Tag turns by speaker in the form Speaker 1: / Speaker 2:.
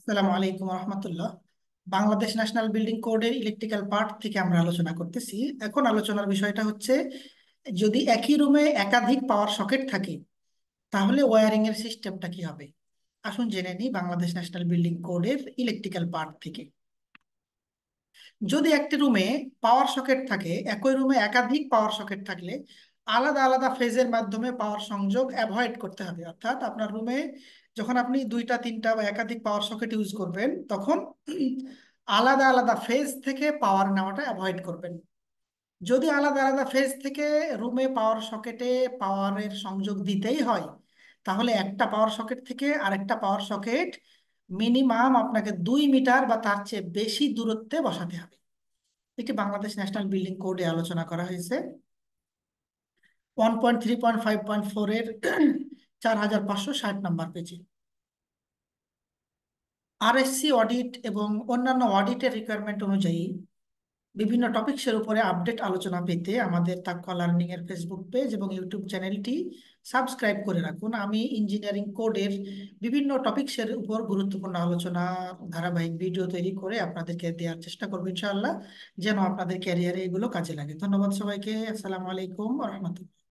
Speaker 1: আসসালামু আলাইকুম রহমতুল্লাহ। Bangladesh national building কোডের ইলেকট্রিক্যাল পার্ট থেকে আমরা আলোচনা করতেছি। এখন আলোচনার বিষয়টা হচ্ছে, যদি একই রুমে একাধিক পাওয়ার সকেট থাকে তাহলে ওয়্যারিং এর সিস্টেমটা কি হবে। আসুন জেনে নিই বাংলাদেশ ন্যাশনাল বিল্ডিং কোডের ইলেকট্রিক্যাল পার্ট থেকে। যদি একটি রুমে পাওয়ার সকেট থাকে, একই রুমে একাধিক পাওয়ার সকেট থাকলে আলাদা আলাদা ফেজের মাধ্যমে পাওয়ার সংযোগ অ্যাভয়েড করতে হবে। অর্থাৎ আপনার রুমে যখন আপনি দুইটা তিনটা বা একাধিক পাওয়ার সকেট ইউজ করবেন, তখন আলাদা আলাদা ফেজ থেকে পাওয়ার নেওয়াটা অ্যাভয়েড করবেন। যদি আলাদা আলাদা ফেজ থেকে রুমে পাওয়ার সকেটে পাওয়ারের সংযোগ দিতেই হয়, তাহলে একটা পাওয়ার সকেট থেকে আরেকটা পাওয়ার সকেট মিনিমাম আপনাকে 2 মিটার বা তার চেয়ে বেশি দূরত্বে বসাতে হবে। এটি বাংলাদেশ ন্যাশনাল বিল্ডিং কোডে আলোচনা করা হয়েছে 1.3.5.4 এর 4560 নম্বর পেজে। আরএসসি অডিট এবং অন্যান্য অডিটের রিকোয়ারমেন্ট অনুযায়ী বিভিন্ন টপিকসের উপরে আপডেট আলোচনা পেতে আমাদের তাকওয়া লার্নিং এর ফেসবুক পেজ এবং ইউটিউব চ্যানেলটি সাবস্ক্রাইব করে রাখুন। আমি ইঞ্জিনিয়ারিং কোডের বিভিন্ন টপিকসের উপর গুরুত্বপূর্ণ আলোচনা ধারাবাহিক ভিডিও তৈরি করে আপনাদেরকে দেওয়ার চেষ্টা করবো ইনশাআল্লাহ, যেন আপনাদের ক্যারিয়ারে এগুলো কাজে লাগে। ধন্যবাদ সবাইকে। আসসালামু আলাইকুম রহমতুল্লাহ।